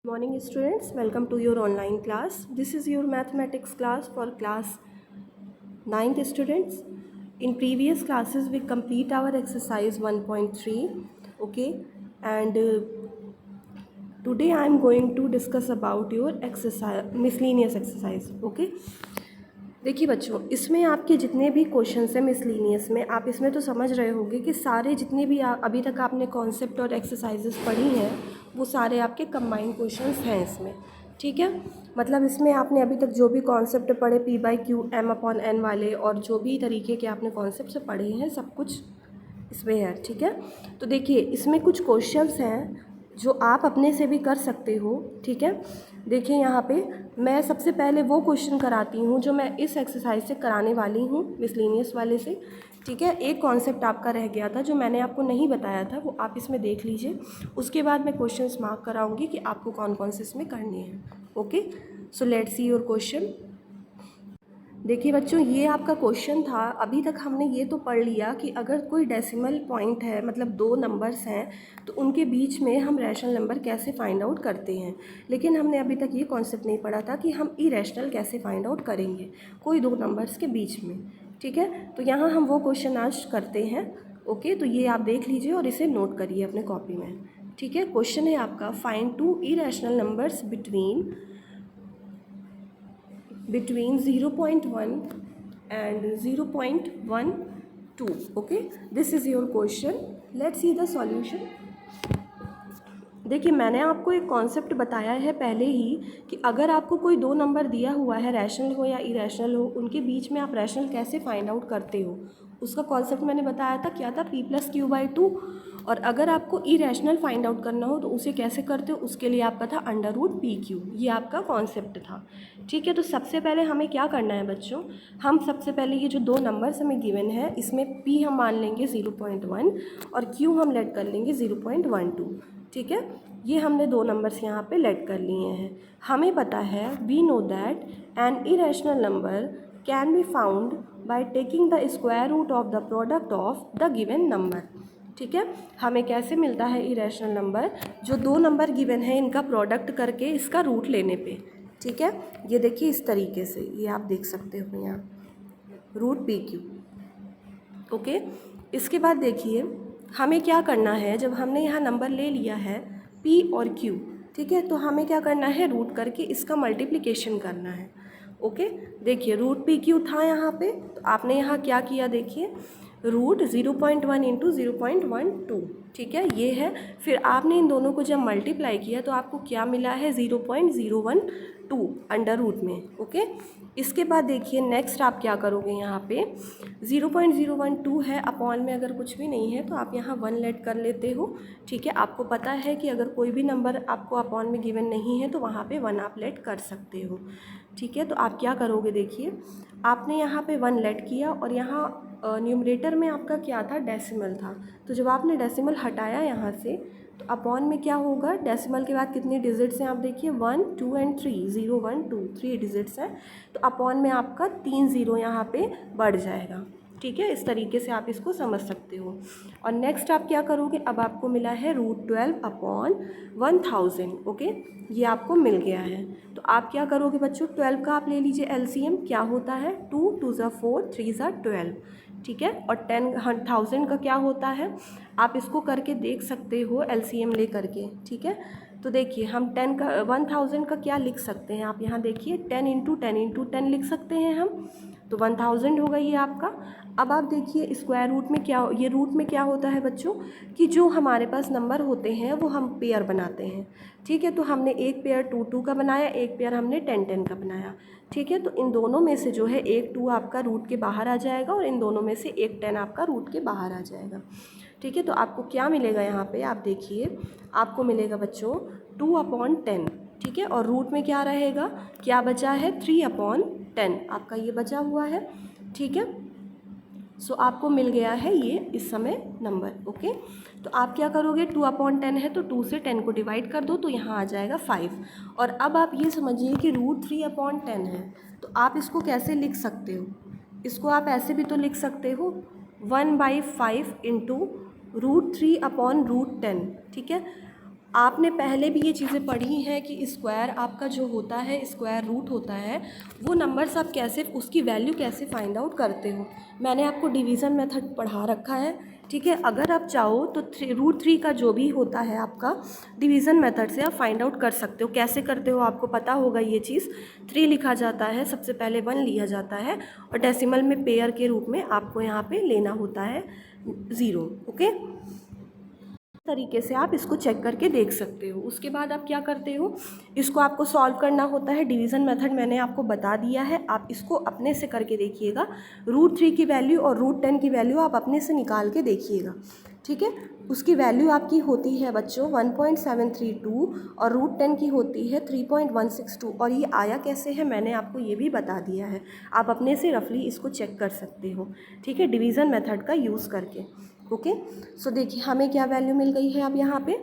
Morning students, welcome to your online class. This is your mathematics class for class 9th students. In previous classes we complete our exercise 1.3, okay, and today I am going to discuss about your exercise miscellaneous exercise, okay. देखिए बच्चों, इसमें आपके जितने भी questions हैं miscellaneous में, आप इसमें तो समझ रहे होंगे कि सारे जितने भी अभी तक आपने कॉन्सेप्ट और एक्सरसाइजेस पढ़ी हैं वो सारे आपके कंबाइंड क्वेश्चंस हैं इसमें, ठीक है। मतलब इसमें आपने अभी तक जो भी कॉन्सेप्ट पढ़े P/Q M/n वाले और जो भी तरीके के आपने कॉन्सेप्ट पढ़े हैं सब कुछ इसमें है, ठीक है। तो देखिए इसमें कुछ क्वेश्चंस हैं जो आप अपने से भी कर सकते हो, ठीक है। देखिए यहाँ पे मैं सबसे पहले वो क्वेश्चन कराती हूँ जो मैं इस एक्सरसाइज से कराने वाली हूँ मिसलिनियस वाले से, ठीक है। एक कॉन्सेप्ट आपका रह गया था जो मैंने आपको नहीं बताया था, वो आप इसमें देख लीजिए। उसके बाद मैं क्वेश्चंस मार्क कराऊंगी कि आपको कौन कौन से इसमें करने हैं, okay. So let's see your question. देखिए बच्चों, ये आपका क्वेश्चन था। अभी तक हमने ये तो पढ़ लिया कि अगर कोई डेसिमल पॉइंट है, मतलब दो नंबर्स हैं, तो उनके बीच में हम रैशनल नंबर कैसे फाइंड आउट करते हैं। लेकिन हमने अभी तक ये कॉन्सेप्ट नहीं पढ़ा था कि हम इरेशनल कैसे फाइंड आउट करेंगे कोई दो नंबर्स के बीच में, ठीक है। तो यहाँ हम वो क्वेश्चन आज करते हैं, ओके। तो ये आप देख लीजिए और इसे नोट करिए अपने कॉपी में, ठीक है। क्वेश्चन है आपका, find two irrational numbers between 0.1 and 0.12, okay. This is your question. Let's see the solution. देखिए मैंने आपको एक कॉन्सेप्ट बताया है पहले ही कि अगर आपको कोई दो नंबर दिया हुआ है, रैशनल हो या इरेशनल हो, उनके बीच में आप रैशनल कैसे फाइंड आउट करते हो उसका कॉन्सेप्ट मैंने बताया था, क्या था, P+Q/2। और अगर आपको इरेशनल फाइंड आउट करना हो तो उसे कैसे करते हो, उसके लिए आपका था √PQ। ये आपका कॉन्सेप्ट था, ठीक है। तो सबसे पहले हमें क्या करना है बच्चों, हम सबसे पहले ये जो दो नंबर्स हमें गिवन है इसमें P हम मान लेंगे 0.1 और Q हम लेट कर लेंगे 0.12, ठीक है। ये हमने दो नंबर्स यहाँ पे लेट कर लिए हैं। हमें पता है, we know that an irrational number can be found by taking the square root of the product of the given number, ठीक है। हमें कैसे मिलता है इरेशनल नंबर, जो दो नंबर गिवन है इनका प्रोडक्ट करके इसका रूट लेने पे, ठीक है। ये देखिए इस तरीके से, ये आप देख सकते हो यहाँ √PQ, ओके। इसके बाद देखिए हमें क्या करना है, जब हमने यहाँ नंबर ले लिया है P और Q, ठीक है, तो हमें क्या करना है, रूट करके इसका मल्टीप्लिकेशन करना है, ओके। देखिए √PQ था यहाँ पे, तो आपने यहाँ क्या किया, देखिए √0.1 इंटू 0.12, ठीक है, ये है। फिर आपने इन दोनों को जब मल्टीप्लाई किया तो आपको क्या मिला है, 0.012 अंडर रूट में, ओके। इसके बाद देखिए नेक्स्ट आप क्या करोगे, यहाँ पे 0.012 है, अपॉन में अगर कुछ भी नहीं है तो आप यहाँ 1 लेट कर लेते हो, ठीक है। आपको पता है कि अगर कोई भी नंबर आपको अपॉन में गिवन नहीं है तो वहाँ पे 1 आप लेट कर सकते हो, ठीक है। तो आप क्या करोगे, देखिए आपने यहाँ पे 1 लेट किया और यहाँ न्यूमरेटर में आपका क्या था, डेसिमल था। तो जब आपने डेसिमल हटाया यहाँ से तो अपॉन में क्या होगा, डेसिमल के बाद कितने डिजिट्स हैं आप देखिए, 1 2 एंड 3, 0 1 2 3 डिजिट्स हैं। तो अपॉन में आपका 3 0 यहाँ पे बढ़ जाएगा, ठीक है। इस तरीके से आप इसको समझ सकते हो। और नेक्स्ट आप क्या करोगे, अब आपको मिला है √12/1000, ओके, ये आपको मिल गया है। तो आप क्या करोगे बच्चों, 12 का आप ले लीजिए LCM, क्या होता है, 2 2 4 3 12, ठीक है। और 10,000 का क्या होता है, आप इसको करके देख सकते हो LCM ले करके, ठीक है। तो देखिए हम 1000 का क्या लिख सकते हैं, आप यहाँ देखिए 10 इंटू 10 इंटू 10 लिख सकते हैं हम, तो 1000 होगा ये आपका। अब आप देखिए स्क्वायर रूट में क्या, ये रूट में क्या होता है बच्चों कि जो हमारे पास नंबर होते हैं वो हम पेयर बनाते हैं, ठीक है। तो हमने एक पेयर 2 2 का बनाया, एक पेयर हमने 10 10 का बनाया, ठीक है। तो इन दोनों में से जो है एक 2 आपका रूट के बाहर आ जाएगा और इन दोनों में से एक 10 आपका रूट के बाहर आ जाएगा, ठीक है। तो आपको क्या मिलेगा यहाँ पे, आप देखिए आपको मिलेगा बच्चों 2/10, ठीक है। और रूट में क्या रहेगा, क्या बचा है, 3/10 आपका ये बचा हुआ है, ठीक है। सो आपको मिल गया है ये इस समय नंबर, ओके। तो आप क्या करोगे, 2/10 है तो 2 से 10 को डिवाइड कर दो तो यहाँ आ जाएगा 5। और अब आप ये समझिए कि √3/10 है, तो आप इसको कैसे लिख सकते हो, इसको आप ऐसे भी तो लिख सकते हो 1/5 इंटू √3/10, ठीक है। आपने पहले भी ये चीज़ें पढ़ी हैं कि स्क्वायर आपका जो होता है, स्क्वायर रूट होता है, वो नंबर्स आप कैसे उसकी वैल्यू कैसे फाइंड आउट करते हो। मैंने आपको डिवीज़न मेथड पढ़ा रखा है, ठीक है। अगर आप चाहो तो √3 का जो भी होता है आपका डिवीज़न मेथड से आप फाइंड आउट कर सकते हो। कैसे करते हो आपको पता होगा ये चीज़। 3 लिखा जाता है, सबसे पहले 1 लिया जाता है और डेसिमल में पेयर के रूप में आपको यहाँ पे लेना होता है 0। ओके, तरीके से आप इसको चेक करके देख सकते हो। उसके बाद आप क्या करते हो, इसको आपको सॉल्व करना होता है। डिवीज़न मेथड मैंने आपको बता दिया है, आप इसको अपने से करके देखिएगा। √3 की वैल्यू और √10 की वैल्यू आप अपने से निकाल के देखिएगा, ठीक है। उसकी वैल्यू आपकी होती है बच्चों 1.732 और √10 की होती है 3.162। और ये आया कैसे है मैंने आपको ये भी बता दिया है, आप अपने से रफली इसको चेक कर सकते हो, ठीक है, डिवीज़न मेथड का यूज़ करके। ओके, सो देखिए हमें क्या वैल्यू मिल गई है। अब यहाँ पे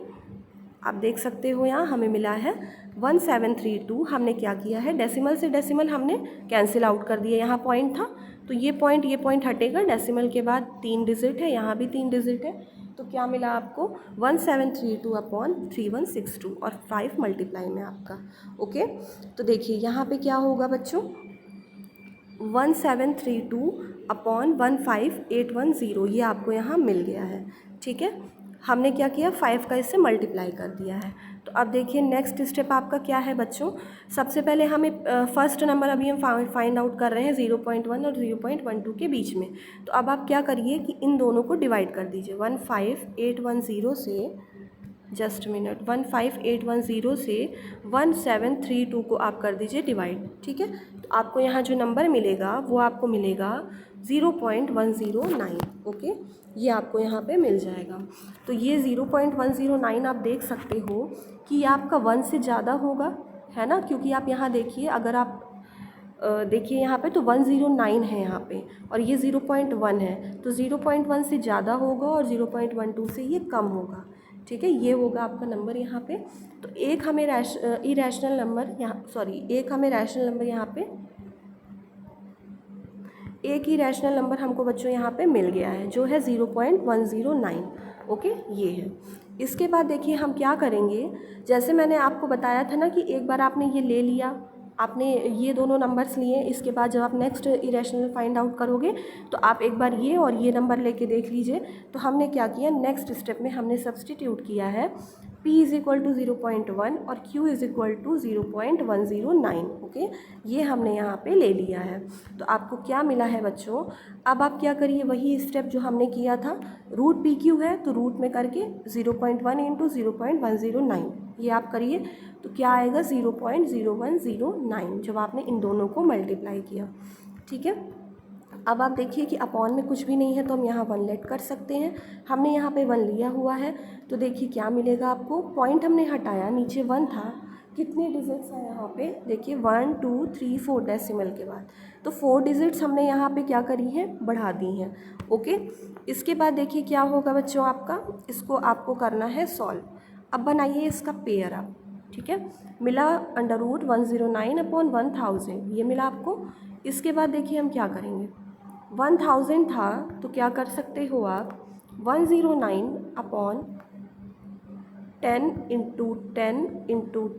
आप देख सकते हो, यहाँ हमें मिला है 1732। हमने क्या किया है, डेसिमल से डेसिमल हमने कैंसिल आउट कर दिया। यहाँ पॉइंट था तो ये पॉइंट हटेगा, डेसिमल के बाद 3 डिजिट है, यहाँ भी 3 डिजिट है, तो क्या मिला आपको 1732/3162 और 5 मल्टीप्लाई में आपका। ओके, तो देखिए यहाँ पे क्या होगा बच्चों, 1732/15810, ये आपको यहाँ मिल गया है, ठीक है। हमने क्या किया, 5 का इससे मल्टीप्लाई कर दिया है। तो अब देखिए नेक्स्ट स्टेप आपका क्या है बच्चों। सबसे पहले हमें फर्स्ट नंबर अभी हम फाइंड आउट कर रहे हैं 0.1 और 0.12 के बीच में। तो अब आप क्या करिए कि इन दोनों को डिवाइड कर दीजिए। 15810 से, जस्ट मिनट, 15810 से 1732 को आप कर दीजिए डिवाइड, ठीक है। तो आपको यहाँ जो नंबर मिलेगा वो आपको मिलेगा 0.109। ओके, ये आपको यहाँ पे मिल जाएगा। तो ये 0.109 आप देख सकते हो कि ये आपका 1 से ज़्यादा होगा, है ना, क्योंकि आप यहाँ देखिए, अगर आप देखिए यहाँ पे तो 109 है यहाँ पे और ये 0.1 है, तो 0.1 से ज़्यादा होगा और 0.12 से ये कम होगा, ठीक है। ये होगा आपका नंबर यहाँ पे। तो एक हमें इरेशनल नंबर यहाँ, एक हमें रैशनल नंबर यहाँ पे, एक ही रैशनल नंबर हमको बच्चों यहाँ पे मिल गया है जो है 0.109। ओके, ये है। इसके बाद देखिए हम क्या करेंगे, जैसे मैंने आपको बताया था ना कि एक बार आपने ये ले लिया, आपने ये दोनों नंबर्स लिए, इसके बाद जब आप नेक्स्ट इरेशनल फाइंड आउट करोगे तो आप एक बार ये और ये नंबर लेके देख लीजिए। तो हमने क्या किया, नेक्स्ट स्टेप में हमने सब्सटीट्यूट किया है P = 0.1 और Q = 0.109। ओके, ये हमने यहाँ पे ले लिया है। तो आपको क्या मिला है बच्चों, अब आप क्या करिए, वही स्टेप जो हमने किया था, √PQ है तो रूट में करके 0.1 × 0.109 ये आप करिए, तो क्या आएगा 0.0109 जब आपने इन दोनों को मल्टीप्लाई किया, ठीक है। अब आप देखिए कि अपॉन में कुछ भी नहीं है तो हम यहाँ 1 लेट कर सकते हैं। हमने यहाँ पे 1 लिया हुआ है, तो देखिए क्या मिलेगा आपको, पॉइंट हमने हटाया, नीचे 1 था, कितने डिजिट्स हैं यहाँ पे, देखिए 1 2 3 4 डेसिमल के बाद, तो 4 डिजिट्स हमने यहाँ पे क्या करी हैं, बढ़ा दी हैं। ओके, इसके बाद देखिए क्या होगा बच्चों आपका, इसको आपको करना है सॉल्व। अब बनाइए इसका पेयर आप, ठीक है। मिला √109/1000, ये मिला आपको। इसके बाद देखिए हम क्या करेंगे, 1000 था तो क्या कर सकते हो आप, 109/10 × 10 ×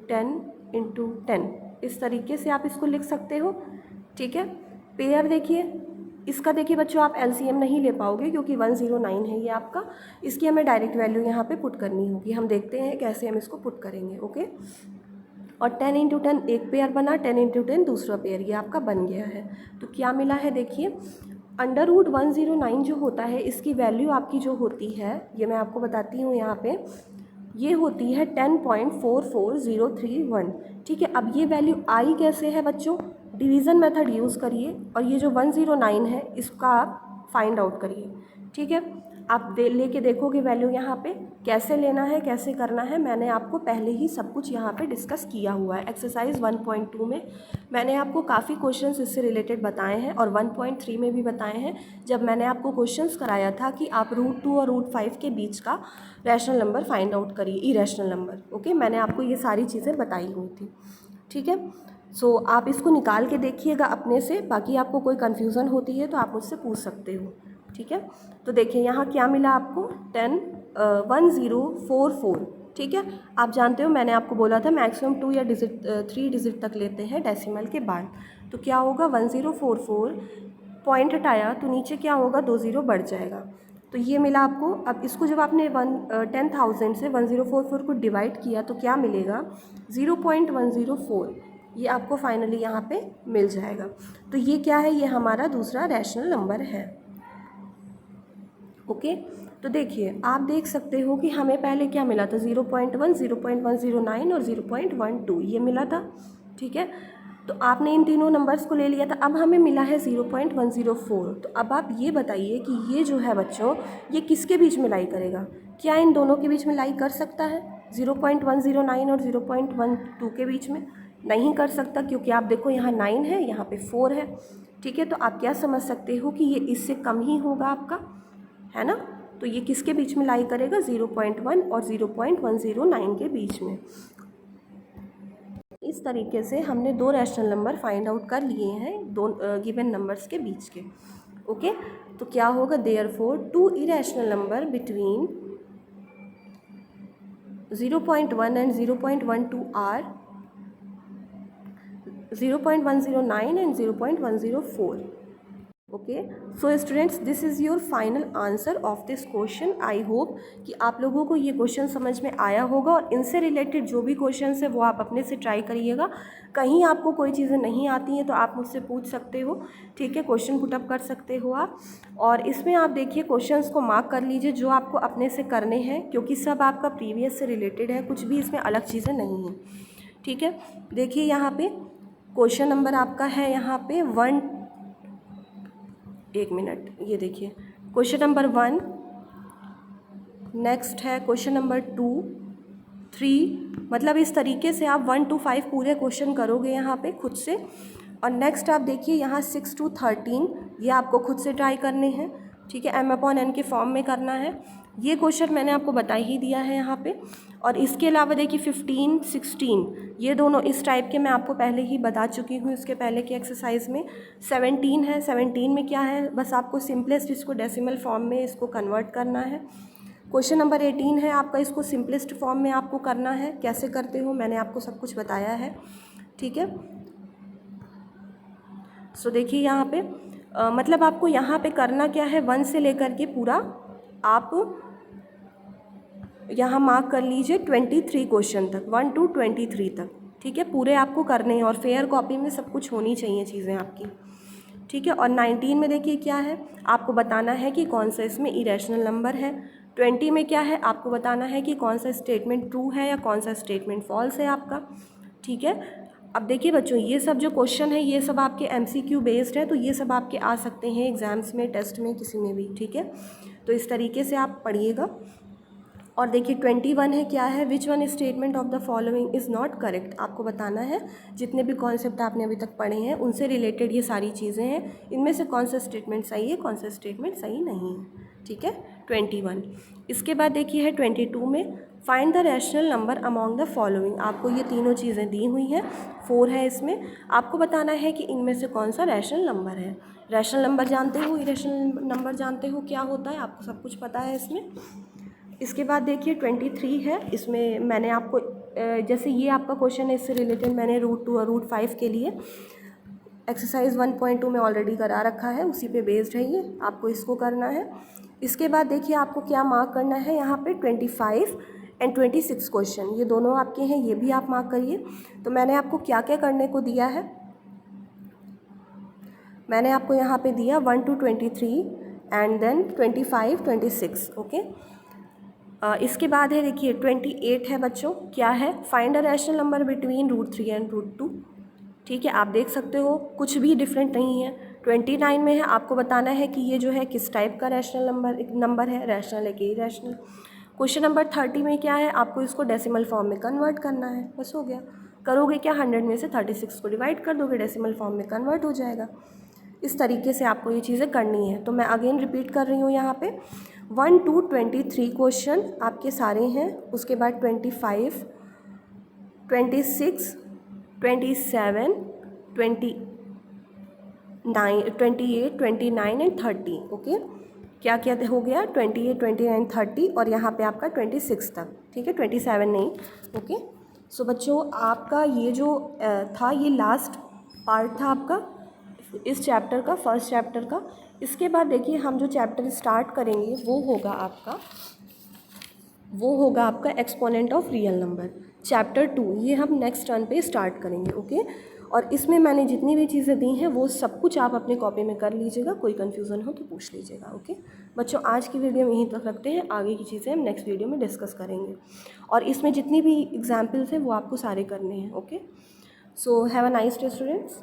10 × 10, इस तरीके से आप इसको लिख सकते हो, ठीक है। पेयर देखिए, इसका देखिए बच्चों आप LCM नहीं ले पाओगे क्योंकि 109 है ये आपका, इसकी हमें डायरेक्ट वैल्यू यहाँ पे पुट करनी होगी। हम देखते हैं कैसे हम इसको पुट करेंगे। ओके, और 10 × 10 एक पेयर बना, 10 × 10 दूसरा पेयर, ये आपका बन गया है। तो क्या मिला है देखिए, √109 जो होता है इसकी वैल्यू आपकी जो होती है, ये मैं आपको बताती हूँ यहाँ पे, ये होती है 10.44031, ठीक है। अब ये वैल्यू आई कैसे है बच्चों, डिवीज़न मेथड यूज़ करिए और ये जो 109 है इसका आप फाइंड आउट करिए, ठीक है। आप लेके देखोगे वैल्यू यहाँ पे, कैसे लेना है कैसे करना है मैंने आपको पहले ही सब कुछ यहाँ पे डिस्कस किया हुआ है। एक्सरसाइज 1.2 में मैंने आपको काफ़ी क्वेश्चंस इससे रिलेटेड बताए हैं और 1.3 में भी बताए हैं, जब मैंने आपको क्वेश्चंस कराया था कि आप √2 और √5 के बीच का रैशनल नंबर फाइंड आउट करिए, इरेशनल नंबर। ओके, मैंने आपको ये सारी चीज़ें बताई हुई थी, ठीक है। सो आप इसको निकाल के देखिएगा अपने से, बाकी आपको कोई कन्फ्यूज़न होती है तो आप मुझसे पूछ सकते हो, ठीक है। तो देखिए यहाँ क्या मिला आपको, 10 1044 ठीक है। आप जानते हो मैंने आपको बोला था मैक्सिमम 2 या 3 डिजिट तक लेते हैं डेसिमल के बाद। तो क्या होगा 1044, पॉइंट हटाया तो नीचे क्या होगा 2 ज़ीरो बढ़ जाएगा। तो ये मिला आपको। अब इसको जब आपने 10,000 से 1044 को डिवाइड किया तो क्या मिलेगा 0.104। ये आपको फाइनली यहाँ पे मिल जाएगा। तो ये क्या है, ये हमारा दूसरा रैशनल नंबर है। ओके। तो देखिए आप देख सकते हो कि हमें पहले क्या मिला था 0.1, 0.109 और 0.12 ये मिला था। ठीक है। तो आपने इन तीनों नंबर्स को ले लिया था। अब हमें मिला है 0.104। तो अब आप ये बताइए कि ये जो है बच्चों ये किसके बीच में लाई करेगा? क्या इन दोनों के बीच में लाई कर सकता है 0.109 और 0.12 के बीच में? नहीं कर सकता, क्योंकि आप देखो यहाँ 9 है, यहाँ पे 4 है। ठीक है। तो आप क्या समझ सकते हो कि ये इससे कम ही होगा आपका, है ना। तो ये किसके बीच में लाई करेगा 0.1 और 0.109 के बीच में। इस तरीके से हमने दो रैशनल नंबर फाइंड आउट कर लिए हैं दो गिवन नंबर्स के बीच के। ओके। तो क्या होगा therefore two irrational number between 0.1 and 0.12 are 0.109 and 0.104। Okay. So students this is your final answer of this question. I hope कि आप लोगों को ये क्वेश्चन समझ में आया होगा, और इनसे रिलेटेड जो भी क्वेश्चन है वो आप अपने से ट्राई करिएगा। कहीं आपको कोई चीज़ें नहीं आती हैं तो आप मुझसे पूछ सकते हो। ठीक है। क्वेश्चन पुटअप कर सकते हो आप। और इसमें आप देखिए क्वेश्चंस को मार्क कर लीजिए जो आपको अपने से करने हैं, क्योंकि सब आपका प्रीवियस से रिलेटेड है, कुछ भी इसमें अलग चीज़ें नहीं हैं। ठीक है। देखिए यहाँ पे क्वेश्चन नंबर आपका है यहाँ पे 1 मिनट, ये देखिए क्वेश्चन नंबर 1, नेक्स्ट है क्वेश्चन नंबर 2, 3, मतलब इस तरीके से आप 1 to 5 पूरे क्वेश्चन करोगे यहाँ पे खुद से। और नेक्स्ट आप देखिए यहाँ 6 to 13 ये आपको खुद से ट्राई करने हैं। ठीक है। m/n के फॉर्म में करना है। ये क्वेश्चन मैंने आपको बता ही दिया है यहाँ पे। और इसके अलावा देखिए 15, 16 ये दोनों इस टाइप के मैं आपको पहले ही बता चुकी हूँ इसके पहले की एक्सरसाइज में। 17 है, 17 में क्या है, बस आपको सिंपलेस्ट इसको डेसिमल फॉर्म में इसको कन्वर्ट करना है। क्वेश्चन नंबर 18 है आपका, इसको सिंपलेस्ट फॉर्म में आपको करना है। कैसे करते हो मैंने आपको सब कुछ बताया है। ठीक है। सो देखिए यहाँ पे मतलब आपको यहाँ पे करना क्या है, 1 से लेकर के पूरा आप यहाँ मार्क कर लीजिए 23 क्वेश्चन तक, 1 to 23 तक। ठीक है। पूरे आपको करने हैं और फेयर कॉपी में सब कुछ होनी चाहिए चीज़ें आपकी। ठीक है। और 19 में देखिए क्या है, आपको बताना है कि कौन सा इसमें इरेशनल नंबर है। 20 में क्या है, आपको बताना है कि कौन सा स्टेटमेंट ट्रू है या कौन सा स्टेटमेंट फॉल्स है आपका। ठीक है। अब देखिए बच्चों ये सब जो क्वेश्चन है ये सब आपके MCQ बेस्ड है, तो ये सब आपके आ सकते हैं एग्ज़ाम्स में, टेस्ट में, किसी में भी। ठीक है। तो इस तरीके से आप पढ़िएगा। और देखिए 21 है क्या है, which one statement of the following is not correct. आपको बताना है जितने भी कॉन्सेप्ट आपने अभी तक पढ़े हैं उनसे रिलेटेड ये सारी चीज़ें हैं, इनमें से कौन सा स्टेटमेंट सही है कौन सा स्टेटमेंट सही नहीं है। ठीक है। 21। इसके बाद देखिए है 22 में, find the rational number among the following. आपको ये तीनों चीज़ें दी हुई हैं, 4 है इसमें। आपको बताना है कि इनमें से कौन सा रैशनल नंबर है। रैशनल नंबर जानते हो, इरेशनल नंबर जानते हो क्या होता है, आपको सब कुछ पता है इसमें। इसके बाद देखिए 23 है, इसमें मैंने आपको जैसे ये आपका क्वेश्चन है इससे रिलेटेड मैंने √2 और √5 के लिए एक्सरसाइज 1.2 में ऑलरेडी करा रखा है, उसी पे बेस्ड है ये, आपको इसको करना है। इसके बाद देखिए आपको क्या मार्क करना है यहाँ पे 25 एंड 26 क्वेश्चन, ये दोनों आपके हैं, ये भी आप मार्क करिए। तो मैंने आपको क्या क्या करने को दिया है, मैंने आपको यहाँ पे दिया 1 to 23 एंड देन 25, 26। ओके। इसके बाद है देखिए 28 है बच्चों, क्या है, find a rational number between √3 and √2। ठीक है। आप देख सकते हो कुछ भी डिफरेंट नहीं है। 29 में है, आपको बताना है कि ये जो है किस टाइप का रैशनल नंबर है, रैशनल है कि इरेशनल। क्वेश्चन नंबर 30 में क्या है, आपको इसको डेसिमल फॉर्म में कन्वर्ट करना है, बस हो गया। करोगे क्या, 100 में से 36 को डिवाइड कर दोगे, डेसिमल फॉर्म में कन्वर्ट हो जाएगा। इस तरीके से आपको ये चीज़ें करनी है। तो मैं अगेन रिपीट कर रही हूँ यहाँ पे 1 to 23 क्वेश्चन आपके सारे हैं। उसके बाद 25, 26, 27, 29, 28, 29 एंड 30। ओके। क्या क्या हो गया 28, 29, 30 और यहाँ पे आपका 26 तक, ठीक है, 27 नहीं। ओके, सो बच्चों आपका ये जो था ये लास्ट पार्ट था आपका इस चैप्टर का, फर्स्ट चैप्टर का। इसके बाद देखिए हम जो चैप्टर स्टार्ट करेंगे वो होगा आपका exponent of real number, chapter 2। ये हम नेक्स्ट टर्न पे स्टार्ट करेंगे। ओके, और इसमें मैंने जितनी भी चीज़ें दी हैं वो सब कुछ आप अपने कॉपी में कर लीजिएगा, कोई कन्फ्यूज़न हो तो पूछ लीजिएगा। ओके बच्चों, आज की वीडियो में यहीं तक रखते हैं, आगे की चीज़ें हम नेक्स्ट वीडियो में डिस्कस करेंगे। और इसमें जितनी भी एग्जाम्पल्स हैं वो आपको सारे करने हैं। Okay, so have a nice day students.